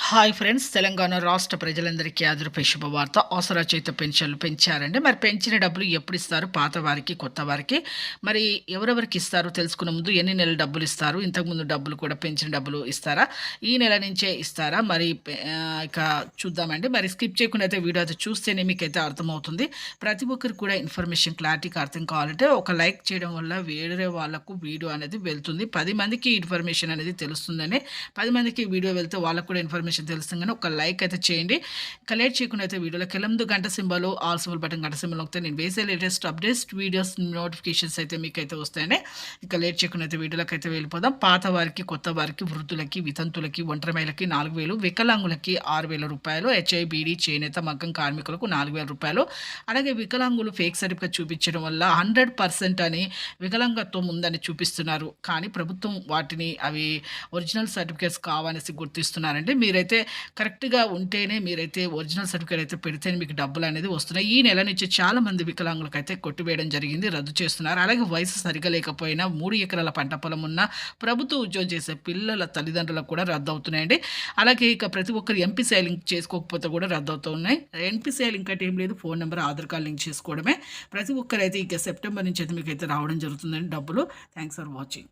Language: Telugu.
హాయ్ ఫ్రెండ్స్, తెలంగాణ రాష్ట్ర ప్రజలందరికీ అదృపై శుభవార్త. ఆసరా చేత పెన్షన్లు పెంచారండి. మరి పెంచిన డబ్బులు ఎప్పుడు ఇస్తారు? పాత వారికి, కొత్త వారికి మరి ఎవరెవరికి ఇస్తారు తెలుసుకునే ముందు ఎన్ని నెలల డబ్బులు ఇస్తారు? ఇంతకుముందు డబ్బులు కూడా పెంచిన డబ్బులు ఇస్తారా? ఈ నెల నుంచే ఇస్తారా? మరి ఇక చూద్దామండి. మరి స్కిప్ చేయకుండా అయితే వీడియో అయితే చూస్తేనే మీకైతే అర్థమవుతుంది. ప్రతి ఒక్కరికి కూడా ఇన్ఫర్మేషన్ క్లారిటీగా అర్థం కావాలంటే ఒక లైక్ చేయడం వల్ల వేరే వాళ్ళకు వీడియో అనేది వెళ్తుంది. 10 మందికి ఇన్ఫర్మేషన్ అనేది తెలుస్తుందని 10 మందికి వీడియో వెళ్తే వాళ్ళకు కూడా ఇన్ఫర్మేషన్ తెలుస్తుంది. కానీ ఒక లైక్ అయితే చేయండి. ఇక లేట్ చేయకుండా అయితే వీడియోలోకి ముందు గంట సింబల్ ఆల్ సింబల్ బటన్ గంట సింబల్ నొక్కితే నేను వేసే లేటెస్ట్ అప్డేట్స్ వీడియోస్ నోటిఫికేషన్స్ అయితే మీకైతే వస్తాయండి. ఇక లేట్ చేయకుండా అయితే వీడియోలోకి అయితే వెళ్ళిపోదాం. పాత వారికి, కొత్త వారికి, వృద్ధులకి, వితంతులకి, ఒంటరి మహిళకి 4,000, వికలాంగులకి 6,000 రూపాయలు, హెచ్ఐబిడి, చేనేత, మగ్గం కార్మికులకు 4,000 రూపాయలు. అలాగే వికలాంగులు ఫేక్ సర్టిఫికేట్ చూపించడం వల్ల 100% అని వికలాంగత్వం ఉందని చూపిస్తున్నారు. కానీ ప్రభుత్వం వాటిని అవి ఒరిజినల్ సర్టిఫికేట్స్ కావనేసి గుర్తిస్తున్నారండి. మీరైతే కరెక్ట్‌గా ఉంటేనే మీరైతే ఒరిజినల్ సర్టిఫికేట్ అయితే పెడితేనే మీకు డబ్బులు అనేది వస్తున్నాయి. ఈ నెల నుంచి చాలా మంది వికలాంగులకైతే కొట్టివేయడం జరిగింది. రద్దు చేస్తున్నారు. అలాగే వయసు సరిగ్గా లేకపోయినా 3 ఎకరాల పంట పొలం ఉన్న ప్రభుత్వ ఉద్యోగం చేసే పిల్లల తల్లిదండ్రులకు కూడా రద్దు అవుతున్నాయండి. అలాగే ఇక ప్రతి ఒక్కరు ఎంపీసీఐ లింక్ చేసుకోకపోతే కూడా రద్దు అవుతున్నాయి. ఎంపీసీఐ లింక్ అంటే ఏం లేదు, phone number, Aadhaar card link చేసుకోవడమే. ప్రతి ఒక్కరైతే ఇక సెప్టెంబర్ నుంచి అయితే మీకైతే రావడం జరుగుతుందండి డబ్బులు. Thanks for watching.